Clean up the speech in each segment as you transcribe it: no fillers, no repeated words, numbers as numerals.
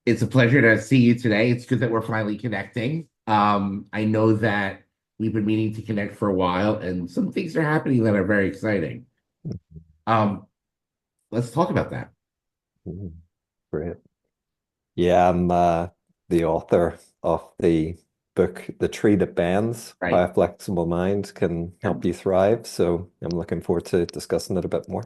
It's a pleasure to see you today. It's good that we're finally connecting. I know that we've been meaning to connect for a while, and some things are happening that are very exciting. Um, let's talk about that. Mhm. Great. Yeah, I'm the author of the book, The Tree That Bends, How Right. a Flexible Mind Can Help You Thrive. So I'm looking forward to discussing it a bit more.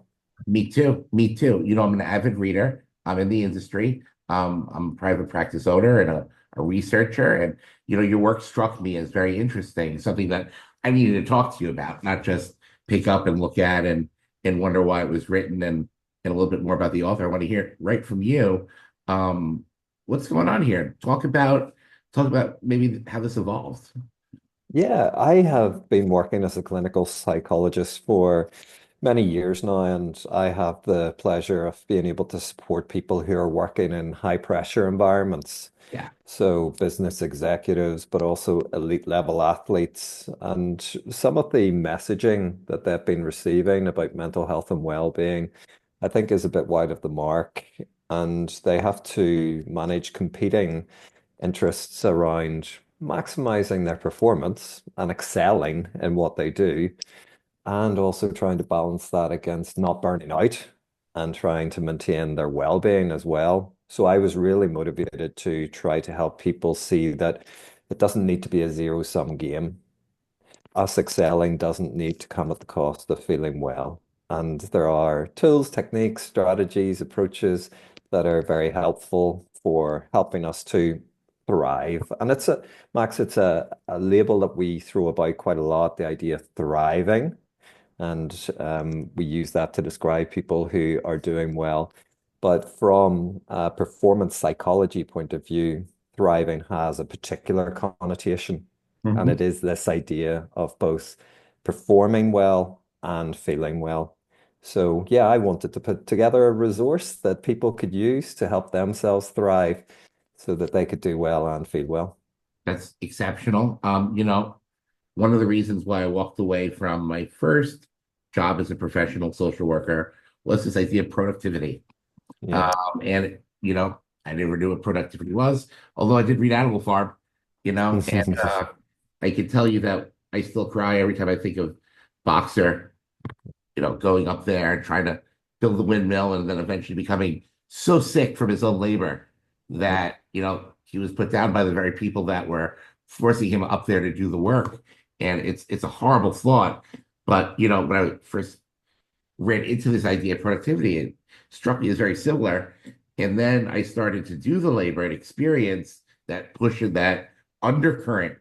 Me too. Me too. I'm an avid reader. I'm in the industry. I'm a private practice owner and a researcher. And, your work struck me as very interesting, something that I needed to talk to you about, not just pick up and look at and wonder why it was written and a little bit more about the author. I want to hear it right from you. Um, what's going on here? Talk about maybe how this evolved. Yeah, I have been working as a clinical psychologist for many years now, and I have the pleasure of being able to support people who are working in high pressure environments. Yeah. So business executives, but also elite level athletes. And some of the messaging that they've been receiving about mental health and well-being, I think is a bit wide of the mark. And they have to manage competing interests around maximizing their performance and excelling in what they do, and also trying to balance that against not burning out and trying to maintain their well-being as well. So I was really motivated to try to help people see that it doesn't need to be a zero-sum game. Us excelling doesn't need to come at the cost of feeling well. And there are tools, techniques, strategies, approaches that are very helpful for helping us to thrive. And Max, it's a label that we throw about quite a lot, the idea of thriving. And we use that to describe people who are doing well. But from a performance psychology point of view, thriving has a particular connotation. And Mhm. it is this idea of both performing well and feeling well. So, yeah, I wanted to put together a resource that people could use to help themselves thrive so that they could do well and feel well. That's exceptional. One of the reasons why I walked away from my first job as a professional social worker was this idea of productivity. Yeah. And, I never knew what productivity was, although I did read Animal Farm, and I can tell you that I still cry every time I think of Boxer, going up there and trying to build the windmill and then eventually becoming so sick from his own labor that, he was put down by the very people that were forcing him up there to do the work. And it's a horrible thought. But, when I first ran into this idea of productivity, it struck me as very similar. And then I started to do the labor and experience that push and that undercurrent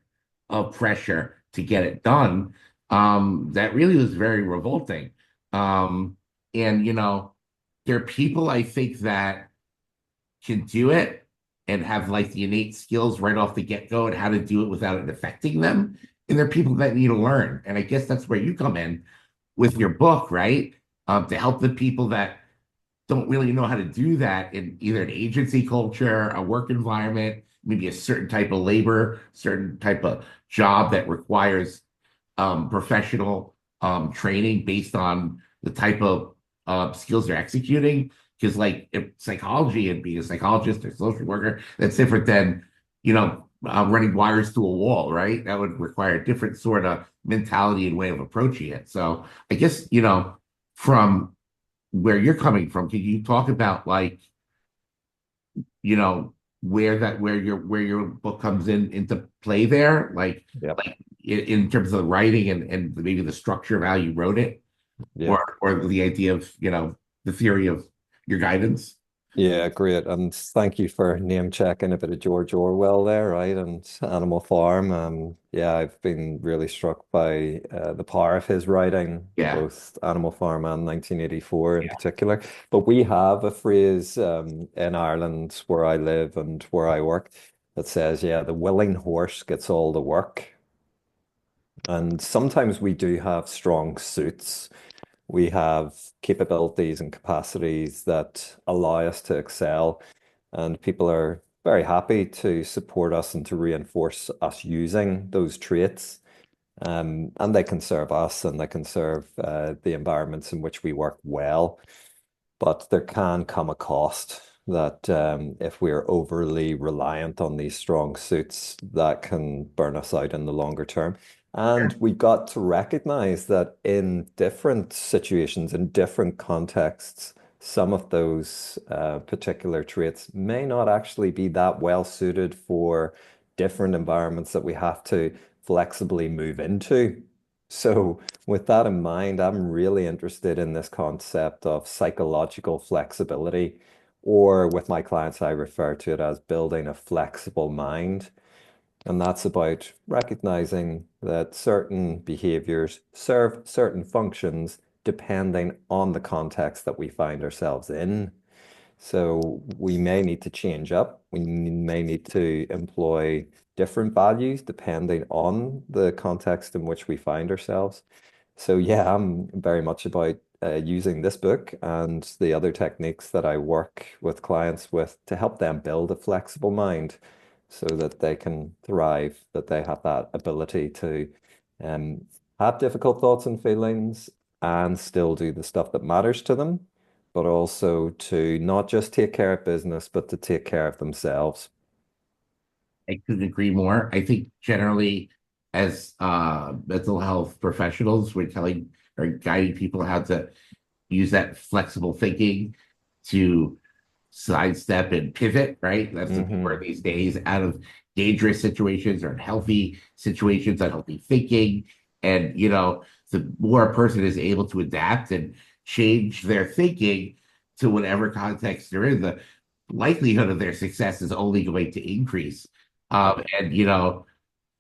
of pressure to get it done. That really was very revolting. And there are people I think that can do it and have like the innate skills right off the get-go and how to do it without it affecting them. And there are people that need to learn. And I guess that's where you come in with your book, right? To help the people that don't really know how to do that in either an agency culture, a work environment, maybe a certain type of labor, certain type of job that requires professional training based on the type of skills they're executing. Because, like, if psychology and being a psychologist or social worker, that's different than, running wires to a wall, right? That would require a different sort of mentality and way of approaching it. So, I guess, from where you're coming from, can you talk about like, you know, where your book comes into play there, Yep. like in terms of the writing and maybe the structure of how you wrote it, Yep. or the idea of the theory of your guidance. Yeah, great. And thank you for name checking a bit of George Orwell there, right? And Animal Farm. Yeah, I've been really struck by the power of his writing, Yeah, both Animal Farm and 1984 in yeah. particular. But we have a phrase in Ireland where I live and where I work that says, yeah, the willing horse gets all the work. And sometimes we do have strong suits. We have capabilities and capacities that allow us to excel, and people are very happy to support us and to reinforce us using those traits. And they can serve us and they can serve the environments in which we work well. But there can come a cost. that if we're overly reliant on these strong suits, that can burn us out in the longer term. And we've got to recognize that in different situations, in different contexts, some of those particular traits may not actually be that well suited for different environments that we have to flexibly move into. So, with that in mind, I'm really interested in this concept of psychological flexibility, or with my clients, I refer to it as building a flexible mind. And that's about recognizing that certain behaviors serve certain functions depending on the context that we find ourselves in. So we may need to change up. We may need to employ different values depending on the context in which we find ourselves. So yeah, I'm very much about using this book and the other techniques that I work with clients with to help them build a flexible mind so that they can thrive, that they have that ability to um, have difficult thoughts and feelings and still do the stuff that matters to them, but also to not just take care of business, but to take care of themselves. I couldn't agree more. I think generally, as mental health professionals, we're telling or guiding people how to use that flexible thinking to sidestep and pivot, right? That's the big word Hmm. these days, out of dangerous situations or unhealthy situations, unhealthy thinking. And, the more a person is able to adapt and change their thinking to whatever context they're in, the likelihood of their success is only going to increase. And,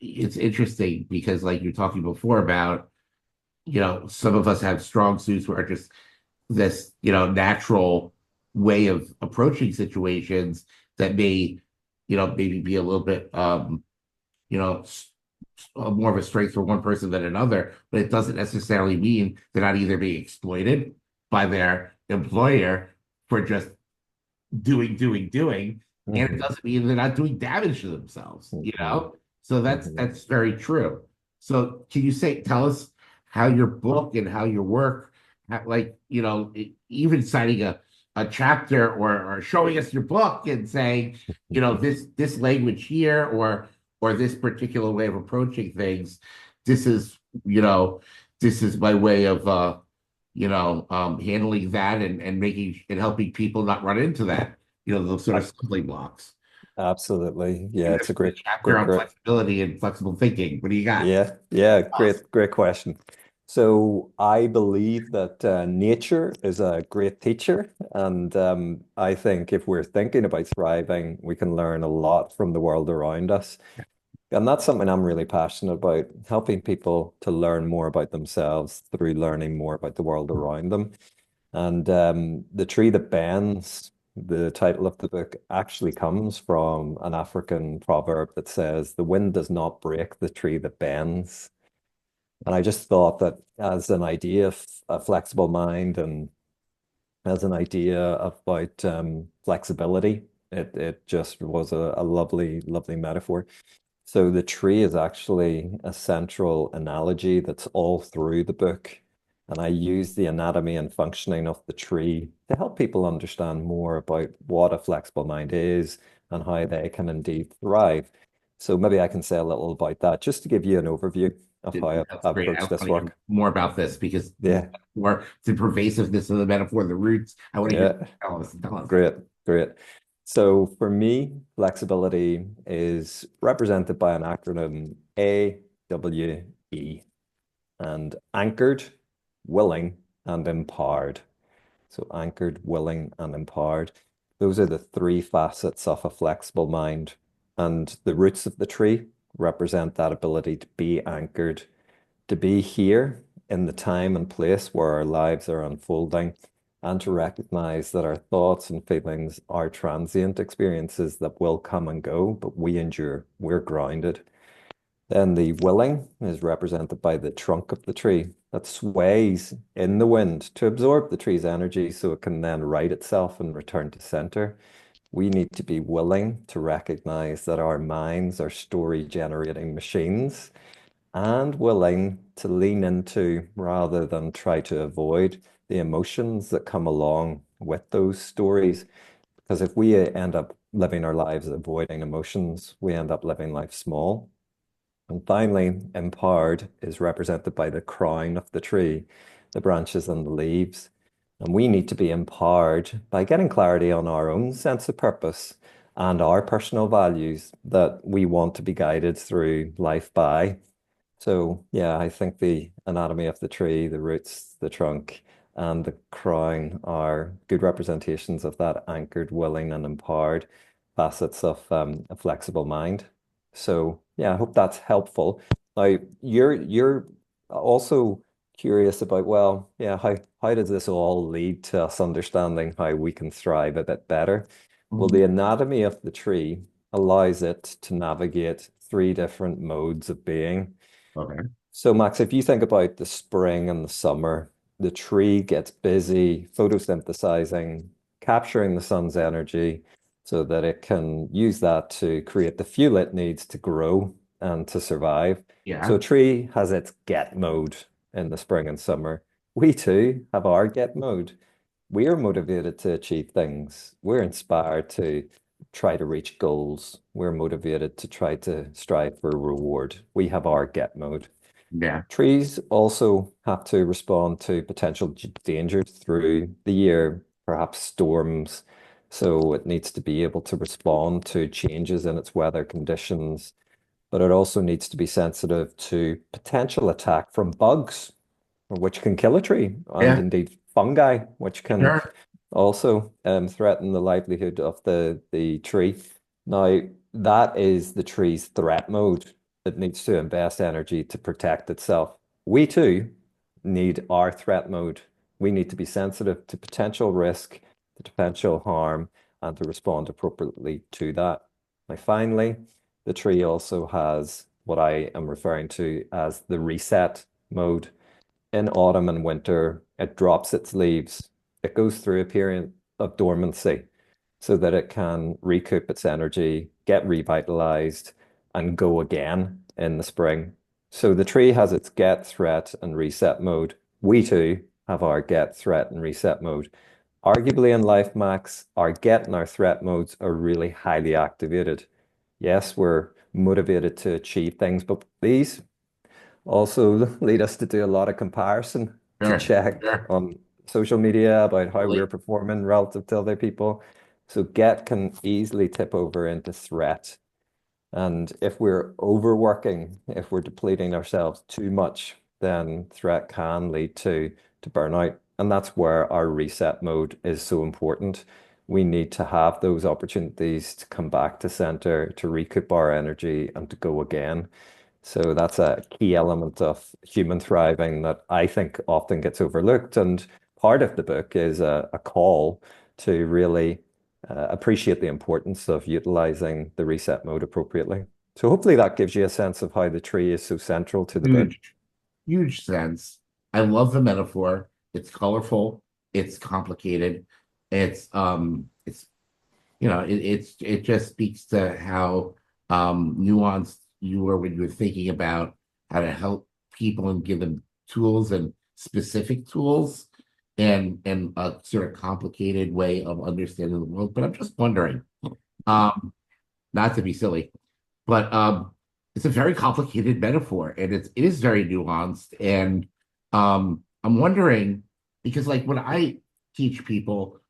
it's interesting because, like you're talking before about, some of us have strong suits where just this, natural way of approaching situations that may, maybe be a little bit, you know, s- more of a strength for one person than another, but it doesn't necessarily mean they're not either being exploited by their employer for just doing, and it Hmm. doesn't mean they're not doing damage to themselves, Hmm. So that's Hmm. that's very true. So can you tell us how your book and how your work, like, even citing a chapter or showing us your book and saying, this language here or this particular way of approaching things, this is, you know, this is my way of handling that and making and helping people not run into that, those sort of stumbling blocks. Absolutely. Yeah, And it's there's a a great, chapter great, on great. flexibility and flexible thinking. What do you got? Yeah, yeah, Us. great question. So I believe that nature is a great teacher, and I think if we're thinking about thriving, we can learn a lot from the world around us. And that's something I'm really passionate about, helping people to learn more about themselves through learning more about the world around them. And The Tree That Bends, the title of the book, actually comes from an African proverb that says, "The wind does not break the tree that bends." And I just thought that as an idea of a flexible mind and as an idea about flexibility, it just was a lovely, lovely metaphor. So the tree is actually a central analogy that's all through the book. And I use the anatomy and functioning of the tree to help people understand more about what a flexible mind is and how they can indeed thrive. So maybe I can say a little about that just to give you an overview of how I've That's great. I approached want this to hear work. more about this because Yeah, more the pervasiveness of the metaphor, the roots. I want to hear. yeah, Tell us. Tell us. great, great. So for me, flexibility is represented by an acronym AWE. And anchored, willing, and empowered. So anchored, willing, and empowered. Those are the three facets of a flexible mind. And the roots of the tree represent that ability to be anchored, to be here in the time and place where our lives are unfolding, and to recognize that our thoughts and feelings are transient experiences that will come and go, but we endure. We're grounded. Then the willing is represented by the trunk of the tree that sways in the wind to absorb the tree's energy so it can then right itself and return to center. We need to be willing to recognize that our minds are story generating machines and willing to lean into rather than try to avoid the emotions that come along with those stories. Because if we end up living our lives avoiding emotions, we end up living life small. And finally, empowered is represented by the crown of the tree, the branches and the leaves. And we need to be empowered by getting clarity on our own sense of purpose and our personal values that we want to be guided through life by. So, yeah, I think the anatomy of the tree, the roots, the trunk, and the crown are good representations of that anchored, willing, and empowered facets of a flexible mind. So, yeah, I hope that's helpful. Now, you're also curious about, well, yeah, how does this all lead to us understanding how we can thrive a bit better? Well, Mhm. the anatomy of the tree allows it to navigate three different modes of being. Okay. So, Max, if you think about the spring and the summer, the tree gets busy photosynthesizing, capturing the sun's energy so that it can use that to create the fuel it needs to grow and to survive. So, Yeah. a tree has its get mode in the spring and summer. We too have our get mode. We are motivated to achieve things. We're inspired to try to reach goals. We're motivated to try to strive for reward. We have our get mode. Yeah. Trees also have to respond to potential dangers through the year, perhaps storms. So it needs to be able to respond to changes in its weather conditions, but it also needs to be sensitive to potential attack from bugs, which can kill a tree, and Yeah. indeed fungi, which can Sure. also threaten the livelihood of the tree. Now, that is the tree's threat mode. It needs to invest energy to protect itself. We too need our threat mode. We need to be sensitive to potential risk, to potential harm, and to respond appropriately to that. Now, finally, the tree also has what I am referring to as the reset mode. In autumn and winter, it drops its leaves. It goes through a period of dormancy so that it can recoup its energy, get revitalized, and go again in the spring. So the tree has its get, threat, and reset mode. We too have our get, threat, and reset mode. Arguably in life, Max, our get and our threat modes are really highly activated. Yes, we're motivated to achieve things, but these also lead us to do a lot of comparison to Sure. check Sure. on social media about how we're Really? performing relative to other people. So get can easily tip over into threat. And if we're overworking, if we're depleting ourselves too much, then threat can lead to burnout. And that's where our reset mode is so important. We need to have those opportunities to come back to center, to recoup our energy, and to go again. So that's a key element of human thriving that I think often gets overlooked. And part of the book is a call to really appreciate the importance of utilizing the reset mode appropriately. So hopefully that gives you a sense of how the tree is so central to the book. Huge, huge sense. I love the metaphor. It's colorful. It's complicated. It's it just speaks to how nuanced you were when you were thinking about how to help people and give them tools and specific tools and a sort of complicated way of understanding the world. But I'm just wondering, um, not to be silly, but it's a very complicated metaphor, and it is very nuanced. And I'm wondering because, like, when I teach people,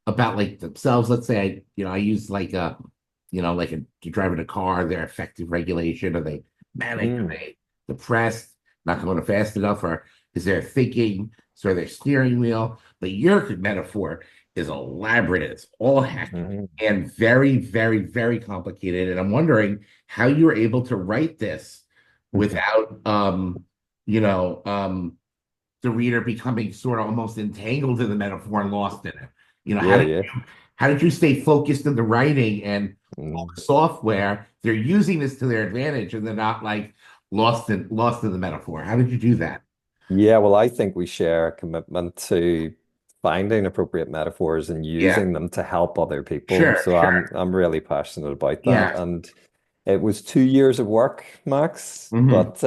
about like themselves, let's say I use like like driving a car, their affective regulation, are they manic, are Mm, they depressed, not going fast enough, or is there thinking, so their steering wheel? But your metaphor is elaborate, it's all heck mm, and very, very, very complicated. And I'm wondering how you were able to write this mhm. without, you know, the reader becoming sort of almost entangled in the metaphor and lost in it. Yeah, yeah. How did you stay focused in the writing and all Mm. the software? They're using this to their advantage, and they're not like lost in the metaphor. How did you do that? Yeah, well, I think we share a commitment to finding appropriate metaphors and Yeah, using them to help other people. sure, So sure. I'm really passionate about that. Yeah. And it was 2 years of work, Max, Hmm. but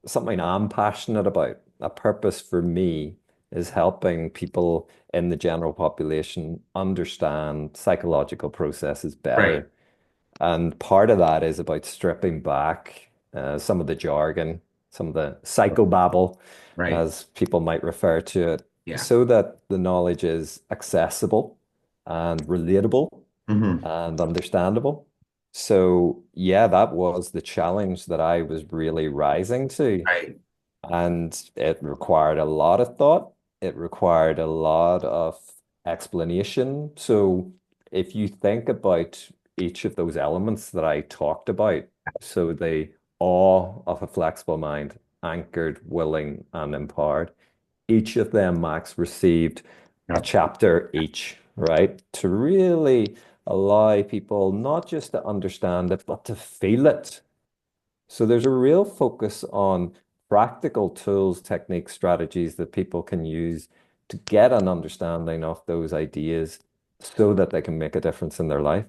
something I'm passionate about, a purpose for me is helping people in the general population understand psychological processes Right, better. And part of that is about stripping back some of the jargon, some of the psychobabble, right. as people might refer to it, Yeah. so that the knowledge is accessible and relatable Hmm. and understandable. So, yeah, that was the challenge that I was really rising to. Right. And it required a lot of thought. It required a lot of explanation. So if you think about each of those elements that I talked about, so the awe of a flexible mind, anchored, willing, and empowered, each of them, Max, received a Yeah. chapter each, right? To really allow people not just to understand it, but to feel it. So there's a real focus on practical tools, techniques, strategies that people can use to get an understanding of those ideas so that they can make a difference in their life.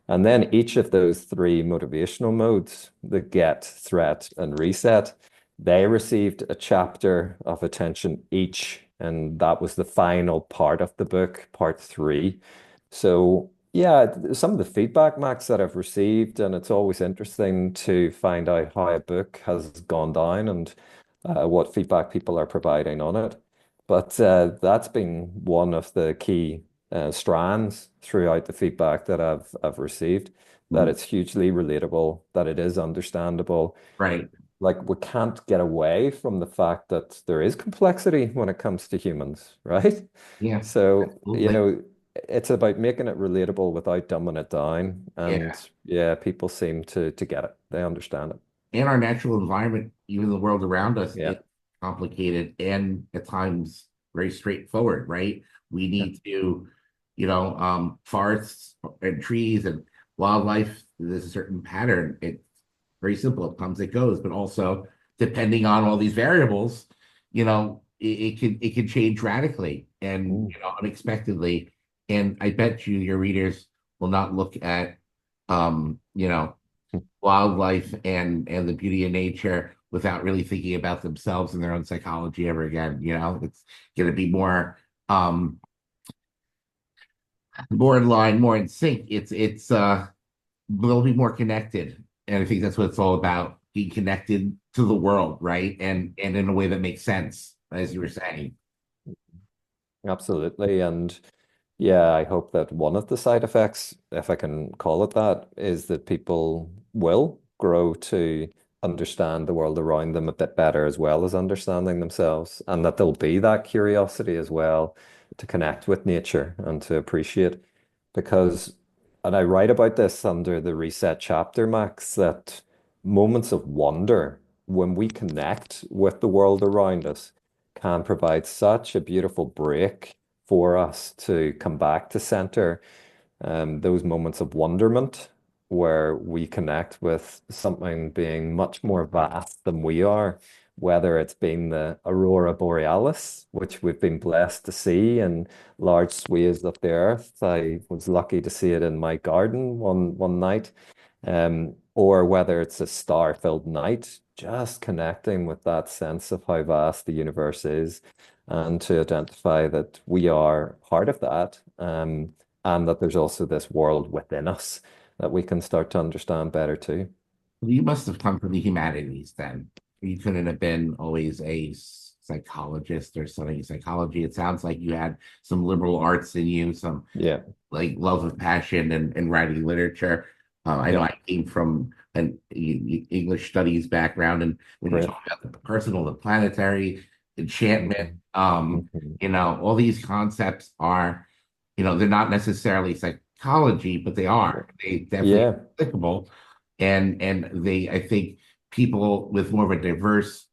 And then each of those three motivational modes, the get, threat, and reset, they received a chapter of attention each. And that was the final part of the book, part three. So, yeah, some of the feedback, Max, that I've received, and it's always interesting to find out how a book has gone down and what feedback people are providing on it. But that's been one of the key strands throughout the feedback that I've received, that Mhm. it's hugely relatable, that it is understandable. Right. Like we can't get away from the fact that there is complexity when it comes to humans, right? Yeah. So, Absolutely. it's about making it relatable without dumbing it down. And Yeah. yeah, people seem to get it. They understand it. And our natural environment, even the world around us, Yeah. it's complicated and at times very straightforward, right? We Yeah. need to, forests and trees and wildlife, there's a certain pattern. It's very simple. It comes, it goes, but also depending on all these variables, it can change radically and Mm. unexpectedly. And I bet you your readers will not look at um, you know, wildlife and the beauty of nature without really thinking about themselves and their own psychology ever again. It's going to be more in line, more in sync. It's they'll be more connected. And I think that's what it's all about, being connected to the world, right? And in a way that makes sense, as you were saying. Absolutely. And yeah, I hope that one of the side effects, if I can call it that, is that people will grow to understand the world around them a bit better as well as understanding themselves, and that there'll be that curiosity as well to connect with nature and to appreciate. Because, and I write about this under the reset chapter, Max, that moments of wonder when we connect with the world around us can provide such a beautiful break for us to come back to center, those moments of wonderment where we connect with something being much more vast than we are, whether it's been the aurora borealis, which we've been blessed to see in large swathes of the earth. I was lucky to see it in my garden one night, or whether it's a star-filled night, just connecting with that sense of how vast the universe is, and to identify that we are part of that, and that there's also this world within us that we can start to understand better too. You must have come from the humanities then. You couldn't have been always a psychologist or studying psychology. It sounds like you had some liberal arts in you, some Yeah, like love of passion and writing literature. I know yeah, I came from an English studies background, and when you great. talk about the personal, the planetary, enchantment, Mhm, mhm. all these concepts are, they're not necessarily psychology, but they are. They definitely Yeah, applicable, and I think people with more of a diverse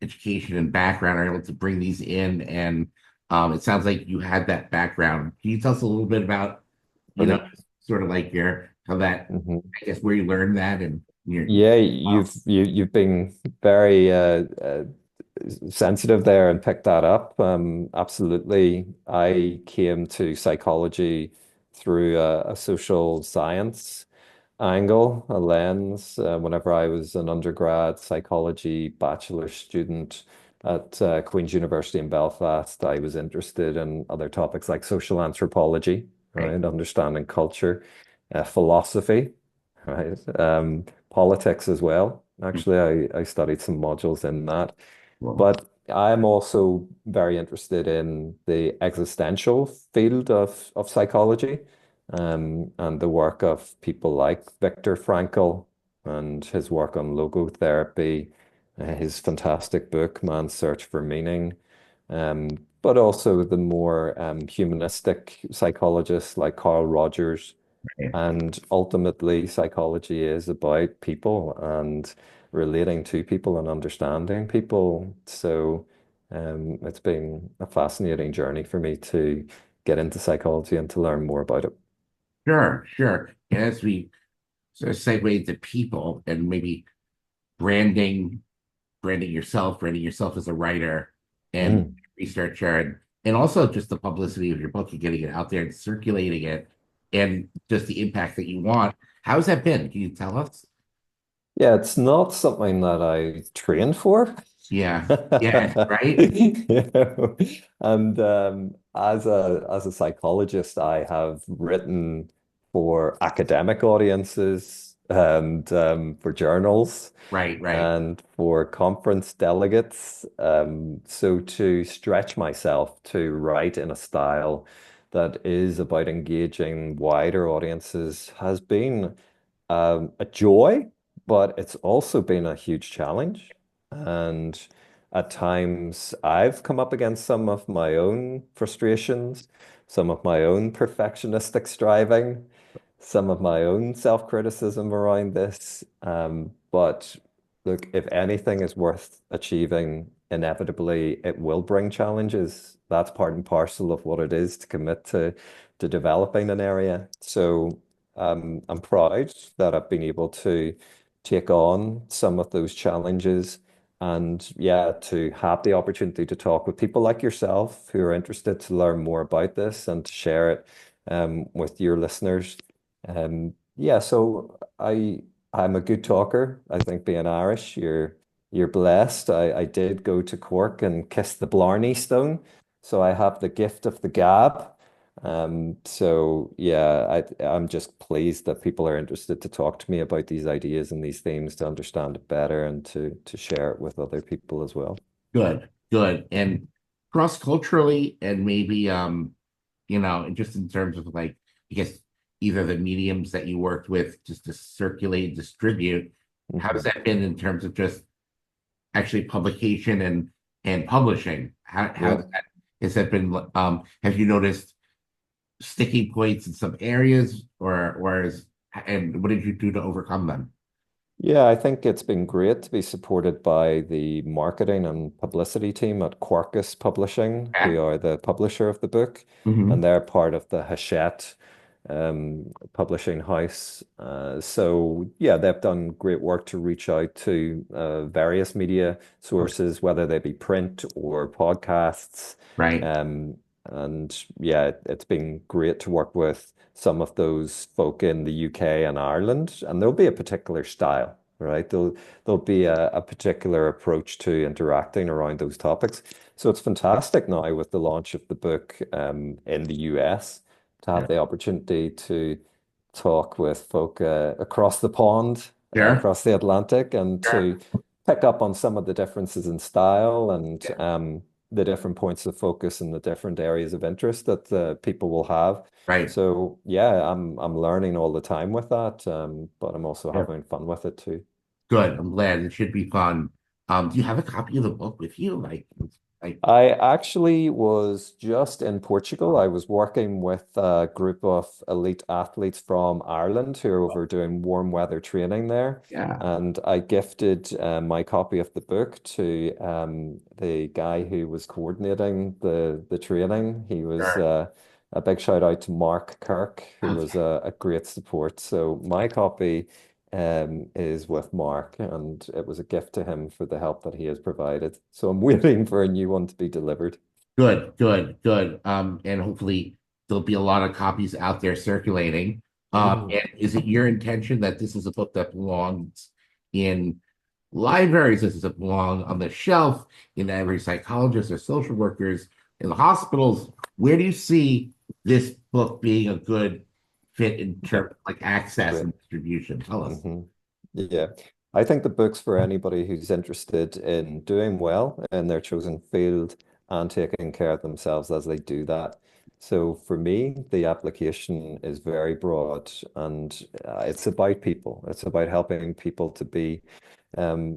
education and background are able to bring these in. And it sounds like you had that background. Can you tell us a little bit about, brilliant. sort of like how that, Mhm. I guess, where you learned that and your, Yeah, wow. you've been very sensitive there and picked that up. Absolutely. I came to psychology through a social science angle, a lens. Whenever I was an undergrad psychology bachelor student, at Queen's University in Belfast, I was interested in other topics like social anthropology, Right. right? Understanding culture, philosophy, right? Politics as well. Actually, I studied some modules in that. Well, But I'm also very interested in the existential field of psychology, and the work of people like Viktor Frankl and his work on logotherapy, his fantastic book, Man's Search for Meaning, but also the more humanistic psychologists like Carl Rogers. right. And ultimately, psychology is about people and relating to people and understanding people. So it's been a fascinating journey for me to get into psychology and to learn more about it. Sure, sure. And as we sort of segue into people and maybe branding, branding yourself as a writer and Mm. researcher, and also just the publicity of your book and getting it out there and circulating it, and just the impact that you want. How's that been? Can you tell us? Yeah, it's not something that I trained for. Yeah, yeah, right, You know? And as a psychologist, I have written for academic audiences and for journals right, right, and for conference delegates. So to stretch myself to write in a style that is about engaging wider audiences has been a joy, but it's also been a huge challenge. And at times, I've come up against some of my own frustrations, some of my own perfectionistic striving, some of my own self-criticism around this. But look, if anything is worth achieving, inevitably it will bring challenges. That's part and parcel of what it is to commit to developing an area. So I'm proud that I've been able to take on some of those challenges and yeah, to have the opportunity to talk with people like yourself who are interested to learn more about this and to share it with your listeners. Yeah, so I'm a good talker. I think being Irish, you're blessed. I did go to Cork and kiss the Blarney Stone, so I have the gift of the gab. So yeah, I'm just pleased that people are interested to talk to me about these ideas and these themes to understand it better and to share it with other people as well. good, good, and cross culturally, and maybe just in terms of like, I guess either the mediums that you worked with just to circulate and distribute. How's Mhm. that been in terms of just actually publication and publishing? How Yeah. has that been? Have you noticed sticking points in some areas, and what did you do to overcome them? Yeah, I think it's been great to be supported by the marketing and publicity team at Quarkus Publishing, Yeah. who are the publisher of the book, and Hmm. they're part of the Hachette publishing house. So yeah, they've done great work to reach out to various media sources, whether they be print or podcasts. Right. Um, and yeah, it's been great to work with some of those folk in the UK and Ireland, and there'll be a particular style, right? There'll be a particular approach to interacting around those topics. So it's fantastic now with the launch of the book in the US to have Yeah. the opportunity to talk with folk across the pond, Sure. across the Atlantic, and Sure. to pick up on some of the differences in style and Yeah. the different points of focus and the different areas of interest that people will have. Right. So yeah, I'm learning all the time with that, but I'm also Yeah. having fun with it too. Good. I'm glad. It should be fun. Do you have a copy of the book with you? Like, I actually was just in Portugal. I was working with a group of elite athletes from Ireland who are over doing warm weather training there. yeah. And I gifted my copy of the book to the guy who was coordinating the training. He was Sure. a big shout out to Mark Kirk, who was Okay. a great support. So my copy is with Mark, and it was a gift to him for the help that he has provided. So I'm waiting for a new one to be delivered. Good, good, good. And hopefully there'll be a lot of copies out there circulating. Mm. And is it your intention that this is a book that belongs in libraries. This doesn't belong on the shelf in every psychologist or social workers in the hospitals. Where do you see this book being a good fit in terms Yep, of like access great. and distribution? Tell us. hmm Yeah. I think the book's for anybody who's interested in doing well in their chosen field and taking care of themselves as they do that. So for me, the application is very broad and it's about people. It's about helping people to be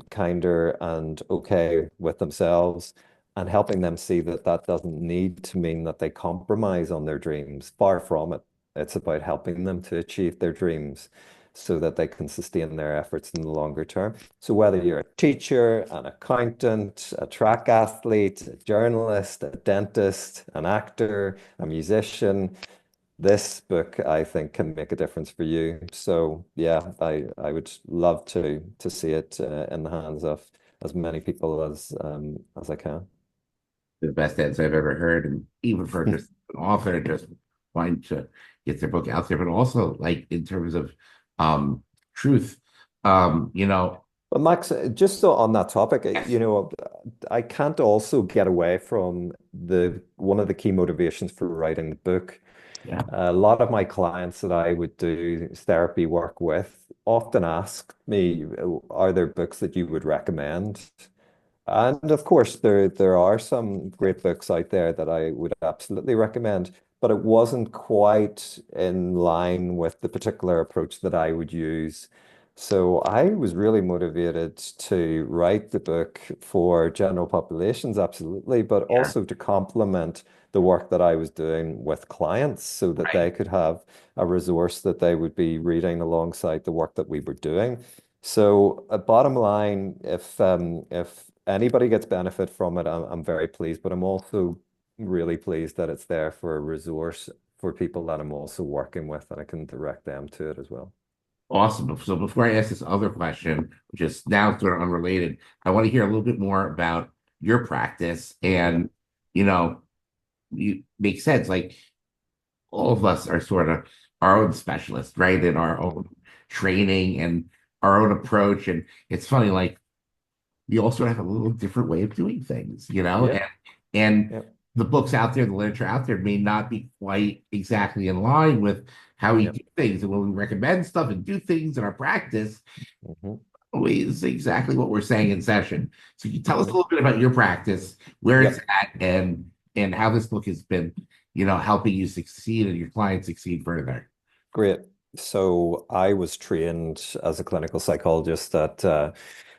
kinder and okay with themselves and helping them see that that doesn't need to mean that they compromise on their dreams. Far from it. It's about helping them to achieve their dreams so that they can sustain their efforts in the longer term. So whether you're a teacher, an accountant, a track athlete, a journalist, a dentist, an actor, a musician, this book I think can make a difference for you. So yeah, I would love to see it in the hands of as many people as I can. The best ads I've ever heard, and even for just an author just wanting to get their book out there, but also like in terms of truth, you know, But Max, just so on that topic, yes, I can't also get away from the one of the key motivations for writing the book. yeah, A lot of my clients that I would do therapy work with often ask me, are there books that you would recommend? And of course, there are some great books out there that I would absolutely recommend, but it wasn't quite in line with the particular approach that I would use. So I was really motivated to write the book for general populations, absolutely, but yeah, also to complement the work that I was doing with clients so that right. they could have a resource that they would be reading alongside the work that we were doing. So, bottom line, if anybody gets benefit from it, I'm very pleased. But I'm also really pleased that it's there for a resource for people that I'm also working with, and I can direct them to it as well. Awesome. So before I ask this other question, which is now sort of unrelated, I want to hear a little bit more about your practice Yeah, and, you know, you make sense. Like all of us are sort of our own specialists, right? In our hmm own training and our own approach. And it's funny, like we all sort of have a little different way of doing things, you know? yeah, And yeah, the books out there, the literature out there may not be quite exactly in line with how we yeah. do things. And when we recommend stuff and do things in our practice, hmm always exactly what we're saying in session. So you tell us a hmm little bit about your practice, where it's Yep. at, and how this book has been, you know, helping you succeed and your clients succeed further. Great. So I was trained as a clinical psychologist at the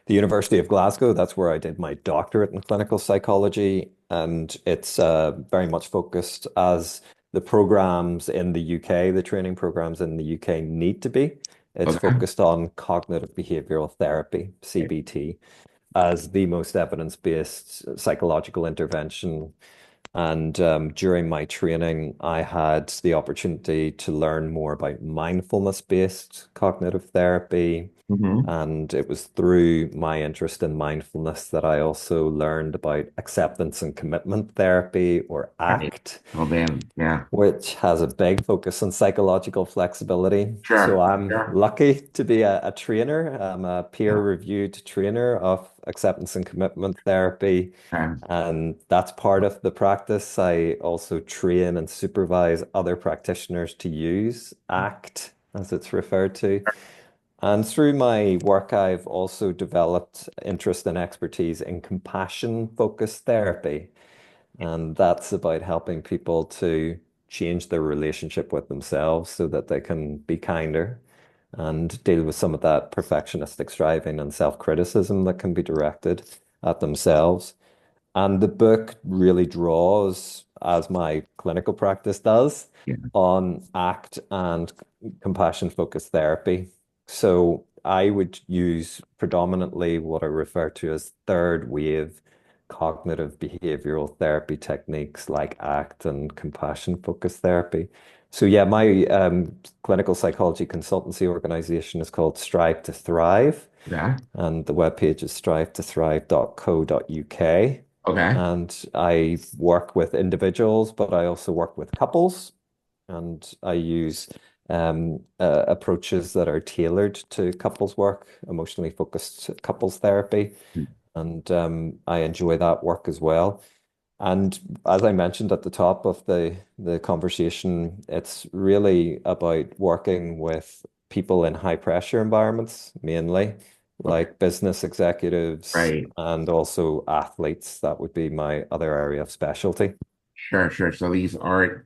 University of Glasgow. That's where I did my doctorate in clinical psychology, and it's very much focused as the programs in the UK, the training programs in the UK need to be. It's Okay. focused on cognitive behavioral therapy, CBT, as the most evidence-based psychological intervention and during my training, I had the opportunity to learn more about mindfulness-based cognitive therapy. Mm-hmm. And it was through my interest in mindfulness that I also learned about acceptance and commitment therapy, or Right. ACT, Oh man. Yeah. which has a big focus on psychological flexibility. So Sure. I'm Sure. lucky to be a trainer. I'm a Yeah. peer-reviewed trainer of acceptance and commitment therapy. Okay. And that's part of the practice. I also train and supervise other practitioners to use ACT, as it's referred to. And through my work, I've also developed interest and expertise in compassion-focused therapy. And that's about helping people to change their relationship with themselves so that they can be kinder and deal with some of that perfectionistic striving and self-criticism that can be directed at themselves. And the book really draws, as my clinical practice does, Yeah. on ACT and compassion focused therapy. So I would use predominantly what I refer to as third wave cognitive behavioral therapy techniques like ACT and compassion focused therapy. So yeah, my clinical psychology consultancy organization is called Strive to Thrive, Yeah. and the webpage is strive2thrive.co.uk. Okay. And I work with individuals, but I also work with couples. And I use approaches that are tailored to couples work, emotionally focused couples therapy, and I enjoy that work as well. And as I mentioned at the top of the conversation, it's really about working with people in high pressure environments, mainly Okay. like business executives Right. and also athletes. That would be my other area of specialty. Sure, sure. So these aren't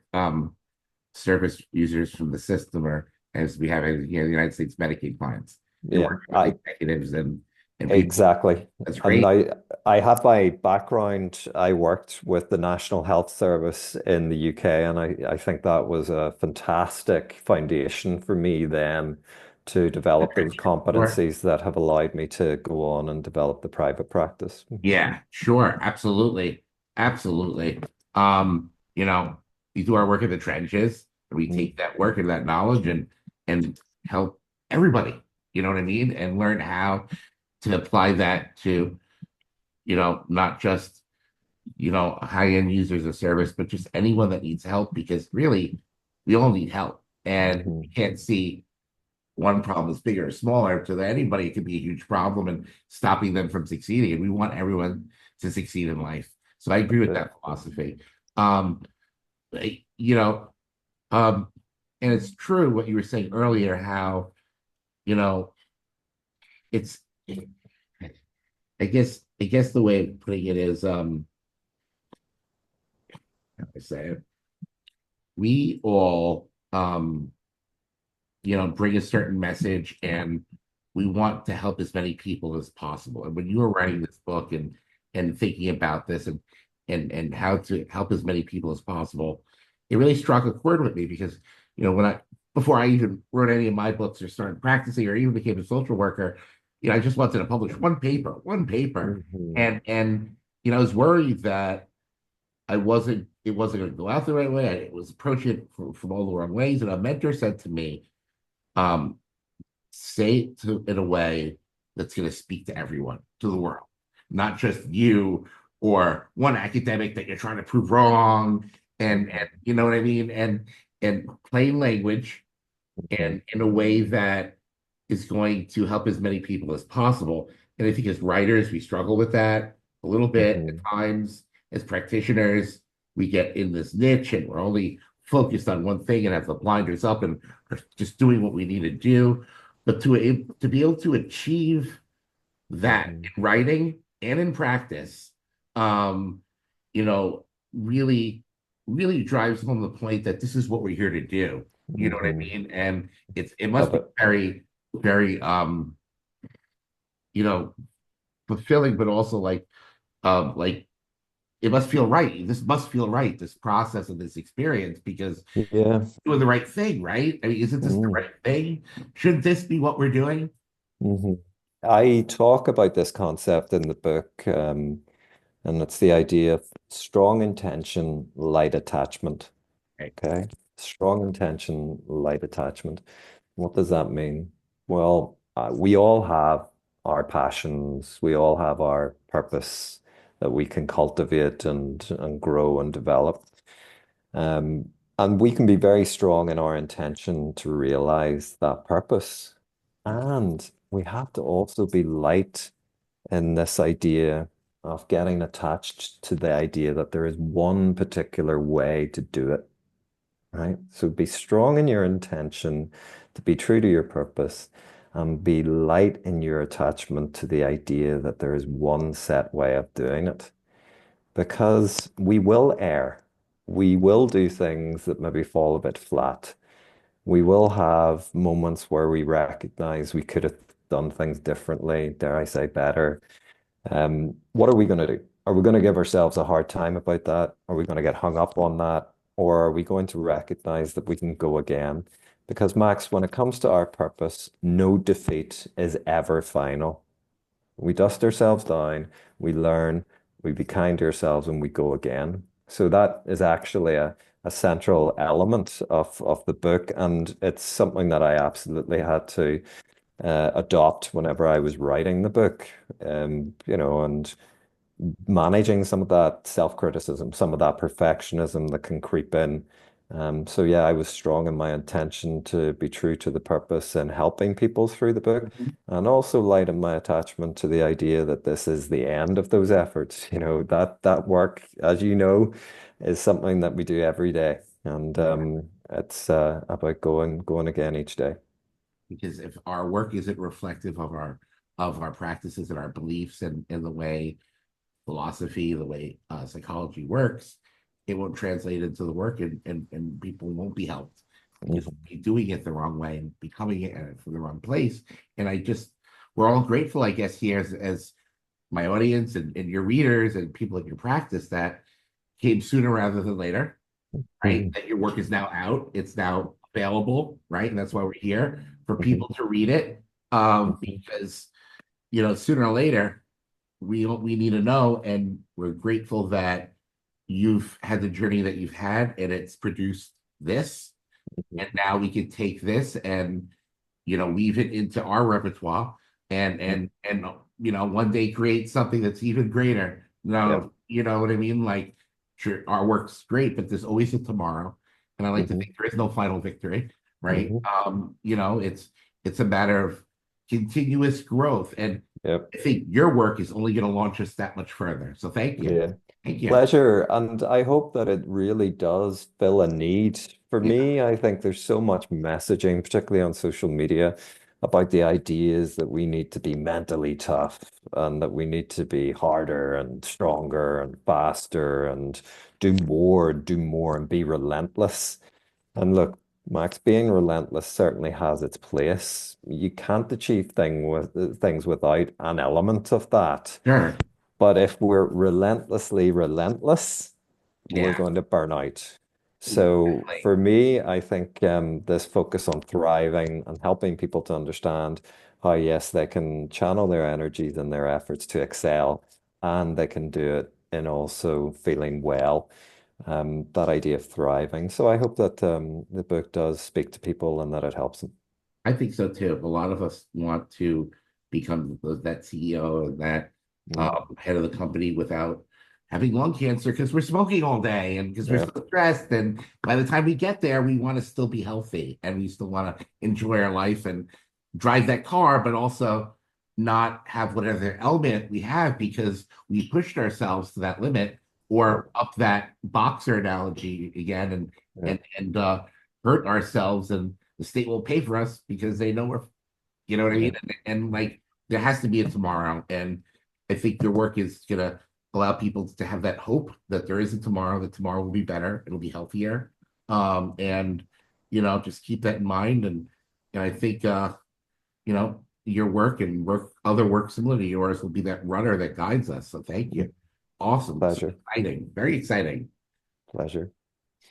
service users from the system, or as we have in, the United States Medicaid clients. You're Yeah, working with executives and people. exactly. That's And great. I have my background. I worked with the National Health Service in the UK, and I think that was a fantastic foundation for me then to develop those Sure. competencies that have allowed me to go on and develop the private practice. Yeah, sure. Absolutely. Absolutely. You know, we do our work in the trenches, and we Mhm. take that work and that knowledge and help everybody, you know what I mean? And learn how to apply that to, not just, high-end users of service, but just anyone that needs help, because really we all need help. And we Mhm. can't see one problem is bigger or smaller. To anybody, it could be a huge problem and stopping them from succeeding. And we want everyone to succeed in life. So I agree That's with it. that philosophy. Um, you know, um, and it's true what you were saying earlier, how, you know, it's, I guess the way of putting it is, how do I say it? We all, bring a certain message, and we want to help as many people as possible. And when you were writing this book and thinking about this and how to help as many people as possible, it really struck a chord with me because, when I before I even wrote any of my books or started practicing or even became a social worker, I just wanted to publish one paper. Mhm. And I was worried that it wasn't going to go out the right way. I was approaching it from all the wrong ways. And a mentor said to me, um, say it in a way that's going to speak to everyone, to the world, not just you or one academic that you're trying to prove wrong. And Mhm. you know what I mean? And plain language, Mhm. and in a way that is going to help as many people as possible. And I think as writers, we struggle with that a little bit at Mhm. times. As practitioners, we get in this niche and we're only focused on one thing and have the blinders up and are just doing what we need to do. But to be able to achieve that Mhm. in writing and in practice, um, you know, really, really drives home the point that this is what we're here to do. You know what I Mhm. mean? And it must Love be it. very, very, you know, fulfilling, but also like it must feel right. This must feel right, this process and this experience, because Yeah. doing the right thing, right? I mean, isn't this the Mm. right thing? Shouldn't this be what we're doing? Mhm. I talk about this concept in the book, and it's the idea of strong intention, light attachment. Right. Okay. Strong intention, light attachment. What does that mean? Well, we all have our passions, we all have our purpose that we can cultivate and grow and develop. Um, and we can be very strong in our intention to realize that purpose. And we have to also be light in this idea of getting attached to the idea that there is one particular way to do it, right? So be strong in your intention to be true to your purpose and be light in your attachment to the idea that there is one set way of doing it. Because we will err. We will do things that maybe fall a bit flat. We will have moments where we recognize we could have done things differently, dare I say better. What are we going to do? Are we going to give ourselves a hard time about that? Are we going to get hung up on that? Or are we going to recognize that we can go again? Because, Max, when it comes to our purpose, no defeat is ever final. We dust ourselves down, we learn, we be kind to ourselves, and we go again. So that is actually a central element of the book, and it's something that I absolutely had to adopt whenever I was writing the book. And managing some of that self-criticism, some of that perfectionism that can creep in. So yeah, I was strong in my intention to be true to the purpose and helping people through the book, Mhm. and also light in my attachment to the idea that this is the end of those efforts. That work, as you know, is something that we do every day, and it's about going again each day. Because if our work isn't reflective of our practices and our beliefs and the way philosophy, the way psychology works, it won't translate into the work, and people won't be helped because Mhm. they'll be doing it the wrong way and becoming it from the wrong place. And we're all grateful, I guess, here as my audience and your readers and people in your practice that came sooner rather than later, right? Mhm. That your work is now out, it's now available, right? And that's why we're here for Mhm. people to read it, Mhm. because sooner or later we need to know, and we're grateful that you've had the journey that you've had, and it's produced this, Mhm. and now we can take this and weave it into our repertoire, and one day create something that's even greater. Yep. No, you know what I mean? Like, sure, our work's great, but there's always a tomorrow, and I like to Mhm. think there is no final victory, right? Mhm. It's a matter of continuous growth, and Yep. I think your work is only going to launch us that much further. So thank you. Yeah. Thank you. Pleasure. And I hope that it really does fill a need. For Yeah, me, I think there's so much messaging, particularly on social media, about the ideas that we need to be mentally tough and that we need to be harder and stronger and faster and do more and be relentless. And look, Max, being relentless certainly has its place. You can't achieve things without an element of that. sure. But if we're relentlessly relentless, we're Yeah, going to burn out. So exactly. for me, I think this focus on thriving and helping people to understand how, yes, they can channel their energies and their efforts to excel, and they can do it in also feeling well. That idea of thriving. So I hope that the book does speak to people and that it helps them. I think so too. A lot of us want to become that CEO and that Mm, head of the company without having lung cancer because we're smoking all day and because we're yeah. so stressed. And by the time we get there, we want to still be healthy and we still want to enjoy our life and drive that car, but also not have whatever element we have because we pushed ourselves to that limit Yeah. or up that boxer analogy again Yeah. and hurt ourselves, and the state will pay for us because they know we're, you know what I Yeah. mean? And like, there has to be a tomorrow. And I think your work is going to allow people to have that hope that there is a tomorrow, that tomorrow will be better, it'll be healthier. And, just keep that in mind. And I think, your work and other work similar to yours will be that rudder that guides us. So thank Mm. you. Awesome. So Pleasure. exciting. Very exciting. Pleasure.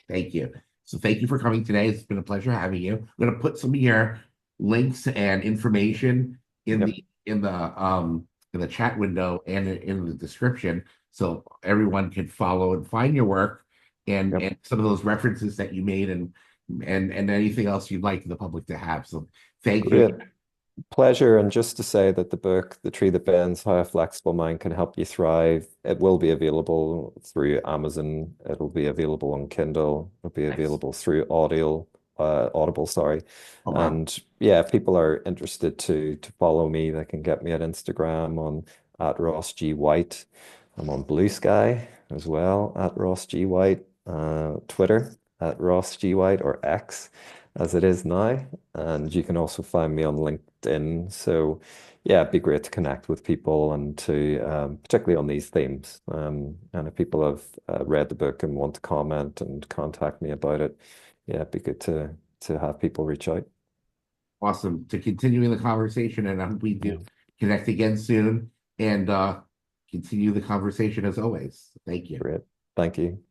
Thank you. So thank you for coming today. It's been a pleasure having you. I'm going to put some of your links and information in Yep. the chat window and in the description so everyone can follow and find your work Yep. and some of those references that you made and anything else you'd like the public to have. So thank you. Great. Pleasure. And just to say that the book, The Tree That Bends, How a Flexible Mind Can Help You Thrive, it will be available through Amazon. It'll be available on Kindle. It'll be Nice. available through Audible, sorry. Oh wow. And yeah, if people are interested to follow me, they can get me at Instagram on at Ross G White. I'm on BlueSky as well at Ross G White, Twitter at Ross G White or X as it is now. And you can also find me on LinkedIn. So, yeah, it'd be great to connect with people and to, particularly on these themes. And if people have read the book and want to comment and contact me about it, yeah, it'd be good to have people reach out. Awesome. To continuing the conversation, and I hope we do Mm, connect again soon and continue the conversation as always. Thank you. great. Thank you.